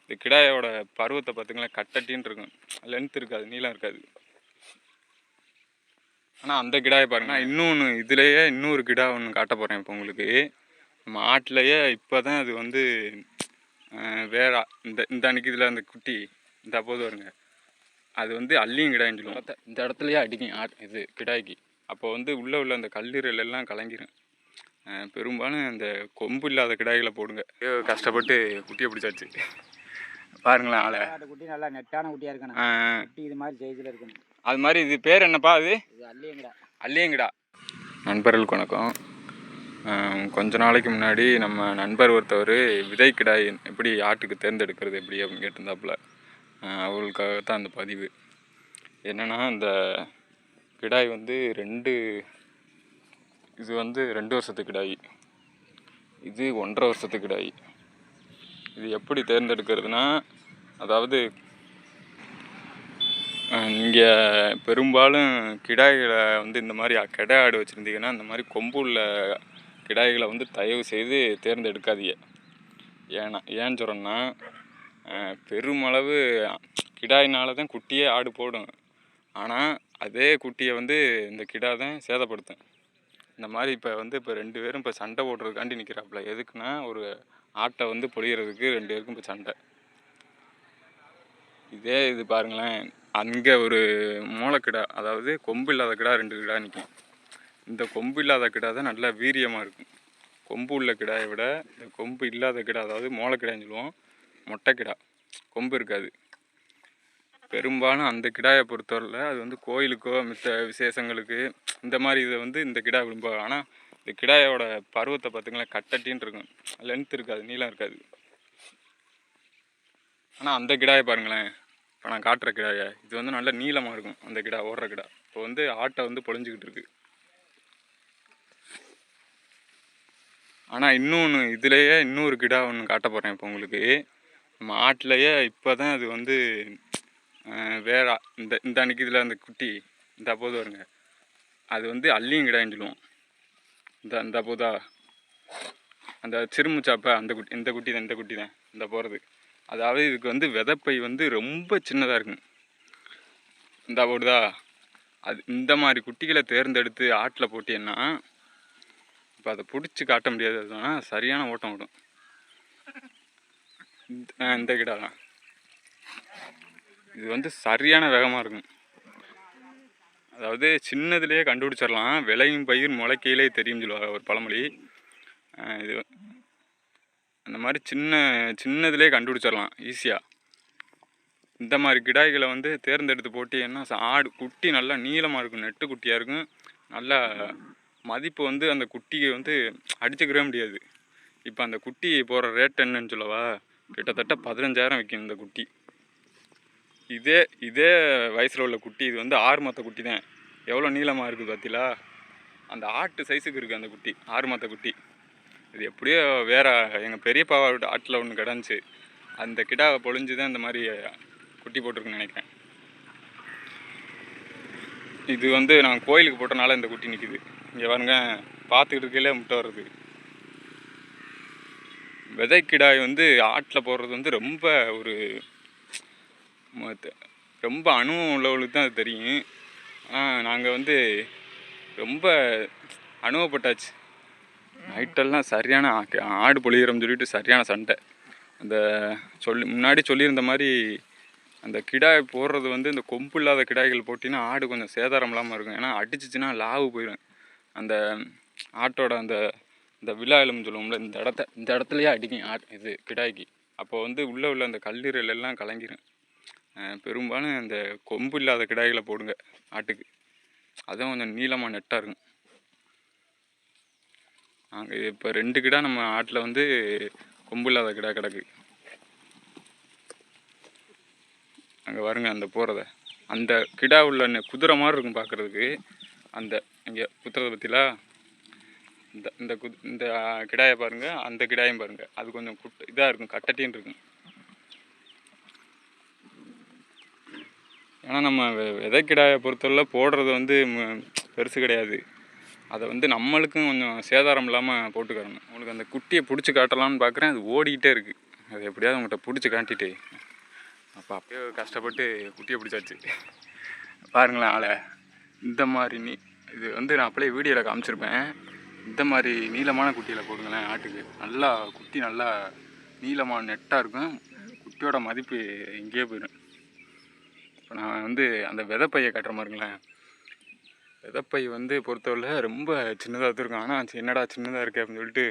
இந்த கிடாயோட பருவத்தை பார்த்துங்களேன், கட்டட்டின்னு இருக்கும். லென்த் இருக்காது, நீளம் இருக்காது. ஆனால் அந்த கிடாயை பாருங்க. நான் இன்னொன்று இதுலேயே இன்னொரு கிடா ஒன்று காட்ட போகிறேன் இப்போ உங்களுக்கு. நம்ம ஆட்டிலையே இப்போ தான் அது வந்து வேற இந்த அன்னைக்கு இதில் அந்த குட்டி இந்த அப்போது வருங்க, அது வந்து அள்ளியும் கிடாயின்னு சொல்லுவோம். இந்த இடத்துலையே அடிக்கும் இது கிடாய்க்கு. அப்போ வந்து உள்ளே உள்ள அந்த கல்லீரல் எல்லாம் கலங்கிடும். பெரும்பாலும் இந்த கொம்பு இல்லாத கிடாய்களை போடுங்க. கஷ்டப்பட்டு குட்டியை பிடிச்சாச்சு பாருங்களேன். ஆளை குட்டி நல்லா நெட்டான குட்டியாக இருக்கணும். குட்டி இது மாதிரி சைஸில் இருக்கணும். அது மாதிரி. இது பேர் என்னப்பா? அது அள்ளியங்கிடா. அள்ளியங்கிடா. நண்பர்களுக்கு வணக்கம். கொஞ்ச நாளைக்கு முன்னாடி நம்ம நண்பர் ஒருத்தவர் விதை கிடாய் எப்படி ஆட்டுக்கு தேர்ந்தெடுக்கிறது எப்படி அப்படின்னு கேட்டிருந்தாப்புல. அவங்களுக்காகத்தான் அந்த பதிவு. என்னென்னா, இந்த கிடாய் வந்து இது வந்து 2 வருஷத்து கிடாய், இது 1.5 வருஷத்து கிடாய். இது எப்படி தேர்ந்தெடுக்கிறதுனா, அதாவது நீங்கள் பெரும்பாலும் கிடாய்களை வந்து இந்த மாதிரி கிடா ஆடு வச்சுருந்தீங்கன்னா இந்த மாதிரி கொம்பு உள்ள கிடாய்களை வந்து தயவு செய்து தேர்ந்தெடுக்காதீங்க. ஏன்னு சொல்கிறேன்னா, பெருமளவு கிடாயினால தான் குட்டியே ஆடு போடும். ஆனால் அதே குட்டியை வந்து இந்த கிடா தான் சேதப்படுத்தும். இந்த மாதிரி இப்போ 2 பேரும் இப்போ சண்டை போடுறதுக்காண்டி நிற்கிறாப்புல. எதுக்குன்னா, ஒரு ஆட்டை வந்து பொழிகிறதுக்கு 2 பேருக்கும் இப்போ சண்டை. இது பாருங்களேன், அங்கே ஒரு மூளைக்கிடா, அதாவது கொம்பு இல்லாத கிடா 2 கிடா நிற்கும். இந்த கொம்பு இல்லாத கிடா தான் நல்லா வீரியமாக இருக்கும். கொம்பு உள்ள கிடாயை விட இந்த கொம்பு இல்லாத கிடா, அதாவது மூளைக்கிடான்னு சொல்லுவோம், மொட்டை கிடா, கொம்பு இருக்காது. பெரும்பாலும் அந்த கிடாயை பொறுத்தவரையில் அது வந்து கோயிலுக்கோ மித்த விசேஷங்களுக்கு இந்த மாதிரி இதை வந்து இந்த கிடா விரும்புவாங்க. ஆனால் இந்த கிடாயோட பருவத்தை பார்த்துங்களேன், கட்டட்டின்னு இருக்கும். லென்த் இருக்காது, நீளம் இருக்காது. ஆனால் அந்த கிடாயை பாருங்களேன், இப்போ நான் காட்டுற கிடாயை, இது வந்து நல்ல நீளமாக இருக்கும். அந்த கிடா ஓடுற கிடா இப்போ வந்து ஆட்டை வந்து பொழிஞ்சிக்கிட்டு இருக்கு. ஆனால் இன்னொன்று இதுலேயே இன்னொரு கிடா ஒன்று காட்ட போகிறேன் இப்போ உங்களுக்கு. நம்ம ஆட்டிலையே இப்போ தான் அது வந்து வேற இந்த அன்னைக்கு இதில் அந்த குட்டி இந்த அப்போது வருங்க, அது வந்து அள்ளியும் கிடாயின்னு சொல்லுவோம். இந்த அப்போதா அந்த சிறுமுச்சாப்பை இந்த குட்டி தான் இந்த போகிறது. அதாவது இதுக்கு வந்து விதைப்பை வந்து ரொம்ப சின்னதாக இருக்குங்க. இந்த போடுதா, அது இந்த மாதிரி குட்டிகளை தேர்ந்தெடுத்து ஆட்டில் போட்டீங்கன்னா இப்போ அதை பிடிச்சி காட்ட முடியாது. அதுனா சரியான ஓட்டம் விடும். இந்த கிடா தான் இது வந்து சரியான வேகமாக இருக்கும். அதாவது சின்னதுலேயே கண்டுபிடிச்சிடலாம், விளையும் பயிர் முளைக்கையிலே தெரியும் சொல்லுவாங்க ஒரு பழமொழி. இது அந்த மாதிரி சின்னதுலேயே கண்டுபிடிச்சிடலாம் ஈஸியாக. இந்த மாதிரி கிடாய்களை வந்து தேர்ந்தெடுத்து போட்டீங்கன்னா ஆடு குட்டி நல்லா நீளமாக இருக்கும், நெட்டு குட்டியாக இருக்கும். நல்லா மதிப்பு வந்து அந்த குட்டியை வந்து அடிச்சுக்கவே முடியாது. இப்போ அந்த குட்டி போகிற ரேட் என்னன்னு சொல்லவா, கிட்டத்தட்ட 15,000 விற்கும் இந்த குட்டி. இதே வயசில் உள்ள குட்டி, இது வந்து 6 மாத குட்டி தான். எவ்வளோ நீளமாக இருக்குது பார்த்தீங்களா? அந்த ஆட்டு சைஸுக்கு இருக்குது அந்த குட்டி, 6 மாத குட்டி. இது எப்படியோ வேறு எங்கள் பெரியப்பா ஆட்டில் ஒன்று கிடந்துச்சு, அந்த கிடாவை பொழிஞ்சு தான் இந்த மாதிரி குட்டி போட்டிருக்குன்னு நினைக்கிறேன். இது வந்து நான் கோயிலுக்கு போட்டனால இந்த குட்டி நிற்கிது. இங்கே பாருங்க, பார்த்துக்கிட்டு இருக்கையிலே முட்டை வருது. விதைக்கிடாய் வந்து ஆட்டில் போடுறது வந்து ரொம்ப அனுபவம் உள்ளவங்களுக்கு தான் அது தெரியும். ஆனால் நாங்கள் வந்து ரொம்ப அனுபவப்பட்டாச்சு. நைட்டெல்லாம் சரியான ஆடு பொழிகிறோம்னு சொல்லிட்டு சரியான சண்டை. அந்த முன்னாடி சொல்லியிருந்த மாதிரி அந்த கிடாய் போடுறது வந்து இந்த கொம்பு இல்லாத கிடாய்கள் போட்டிங்கன்னா ஆடு கொஞ்சம் சேதாரம் இல்லாமல் இருக்கும். ஏன்னா அடிச்சிச்சின்னா லாவு போயிடும். அந்த ஆட்டோட இந்த விழா எலும்புன்னு சொல்லுவோம்ல, இந்த இடத்துலையே அடிக்கும் இது கிடாய்க்கு. அப்போ வந்து உள்ளே உள்ள அந்த கல்லீரல் எல்லாம் கலங்கிடும். பெரும்பாலும் இந்த கொம்பு இல்லாத கிடாய்களை போடுங்க ஆட்டுக்கு, அதுவும் கொஞ்சம் நீளமாக நெட்டாக இருக்கும். நாங்கள் இப்போ 2 கிடா நம்ம ஆட்டில் வந்து கொம்பு இல்லாத கிடா கிடக்கு. அங்கே வருங்க அந்த போகிறத, அந்த கிடா உள்ள குதிரை மாதிரி இருக்கும் பார்க்குறதுக்கு. அந்த இங்கே குத்துறதை பற்றிலா இந்த கிடாயை பாருங்கள், அந்த கிடாயும் பாருங்கள், அது கொஞ்சம் இதாக இருக்கும், கட்டட்டின்னு இருக்கும். ஏன்னா நம்ம விதைக்கிடாயை பொறுத்தவரை போடுறது வந்து பெருசு கிடையாது. அதை வந்து நம்மளுக்கும் கொஞ்சம் சேதாரம் இல்லாமல் போட்டுக்கிறணும். உங்களுக்கு அந்த குட்டியை பிடிச்சி காட்டலாம்னு பார்க்குறேன், அது ஓடிக்கிட்டே இருக்குது. அதை எப்படியாவது உங்கள்கிட்ட பிடிச்சி காட்டிட்டு அப்போ அப்படியே கஷ்டப்பட்டு குட்டியை பிடிச்சாச்சு. பாருங்களேன் ஆளை. இந்த மாதிரி இது வந்து நான் அப்படியே வீடியோவில் காமிச்சிருப்பேன். இந்த மாதிரி நீளமான குட்டியில் போடுங்களேன் ஆட்டுக்கு. நல்லா குட்டி நல்லா நீளமான நெட்டாக இருக்கும். குட்டியோட மதிப்பு எங்கேயே போயிடும். இப்போ நான் வந்து அந்த விதைப்பையை கட்டுற மாதிரிங்களேன். விதைப்பை வந்து பொறுத்தவரை ரொம்ப சின்னதாக தான் இருக்கும். ஆனால் என்னடா சின்னதாக இருக்குது அப்படின்னு சொல்லிட்டு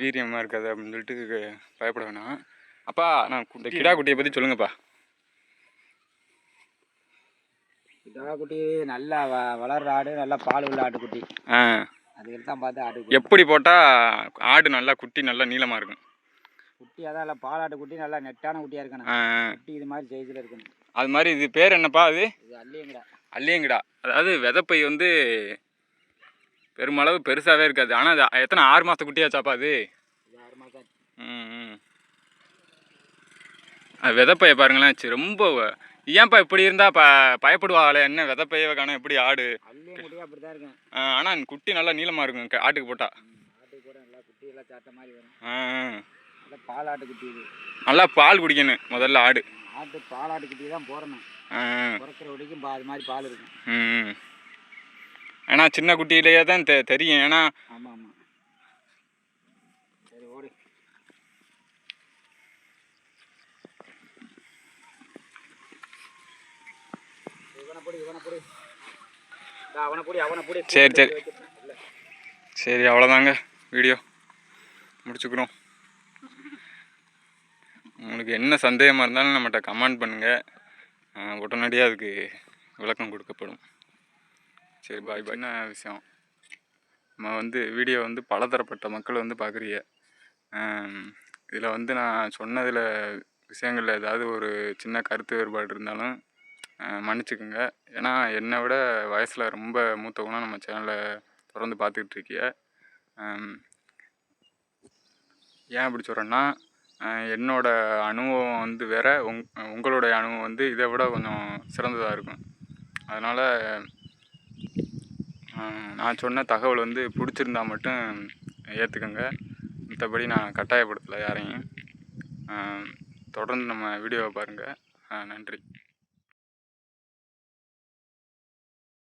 வீரியமாக இருக்காது அப்படின்னு சொல்லிட்டு பயப்பட வேணாம். அப்பா நான் இந்த கிடா குட்டியை பற்றி சொல்லுங்கப்பா. கிடா குட்டி நல்லா வளர்ற ஆடு, நல்லா பால் உள்ள ஆட்டுக்குட்டி. அதுக்கு தான் பார்த்து ஆடு எப்படி போட்டால் ஆடு நல்லா குட்டி நல்லா நீளமாக இருக்கும். குட்டி அதான் நல்லா பாலாட்டு குட்டி, நல்லா நெட்டான குட்டியாக இருக்கணும். குட்டி இது மாதிரி சைஸில் இருக்கணும். அது மாதிரி இது பேர் என்னப்பா? இது அல்லியங்கடா. அல்லியங்கடா. அதாவது விதைப்பை வந்து பெருமளவு பெருசாகவே இருக்காது. ஆனால் அது எத்தனை 6 மாதத்து குட்டியாச்சாப்பா அது? 6 மாதம். அது விதைப்பையை பாருங்களேன். ரொம்ப ஏன்ப்பா இப்படி இருந்தால் பயப்படுவாங்களே, என்ன விதைப்பையை காணும் எப்படி ஆடு? அல்லியங்குட்டியாக அப்படி தான் இருக்கும். ஆனால் குட்டி நல்லா நீளமாக இருக்கும் ஆட்டுக்கு போட்டால். ஆட்டுக்கு போட நல்லா குட்டி எல்லாம் சாட்ட மாதிரி வரும். நல்லா பால் ஆட்டுக்குட்டி இது. நல்லா பால் குடிக்கணும் முதல்ல ஆடு. ஆட்டு பாலாட்டு குட்டி தான் போடணும். பிறக்கிற வரைக்கும் அது மாதிரி பால் இருக்கும். ஏன்னா சின்ன குட்டியிலேயே தான் தெரியும். ஏன்னா ஆமாம் ஆமாம். சரி ஓடு. சரி சரி சரி, அவ்வளோதாங்க வீடியோ முடிச்சுக்கிறோம். உங்களுக்கு என்ன சந்தேகமாக இருந்தாலும் நம்மகிட்ட கமெண்ட் பண்ணுங்கள். உடனடியாக அதுக்கு விளக்கம் கொடுக்கப்படும். சரி பாய் பாய். என்ன விஷயம், நம்ம வந்து வீடியோ வந்து பலதரப்பட்ட மக்கள் வந்து பார்க்குறீங்க. இதில் வந்து நான் சொன்னதில் விஷயங்களில் ஏதாவது ஒரு சின்ன கருத்து வேறுபாடு இருந்தாலும் மன்னிச்சுக்குங்க. ஏன்னா என்னை விட வயசில் ரொம்ப மூத்தவங்களும் நம்ம சேனலை தொடர்ந்து பார்த்துக்கிட்டு இருக்கீங்க. ஏன் அப்படி சொல்கிறேன்னா, என்னோடய அனுபவம் வந்து வேறு, உங்களுடைய அனுபவம் வந்து இதை விட கொஞ்சம் சிறந்ததாக இருக்கும். அதனால் நான் சொன்ன தகவல் வந்து பிடிச்சிருந்தா மட்டும் ஏற்றுக்கங்க. மற்றபடி நான் கட்டாயப்படுத்தலை யாரையும். தொடர்ந்து நம்ம வீடியோவை பாருங்கள். நன்றி.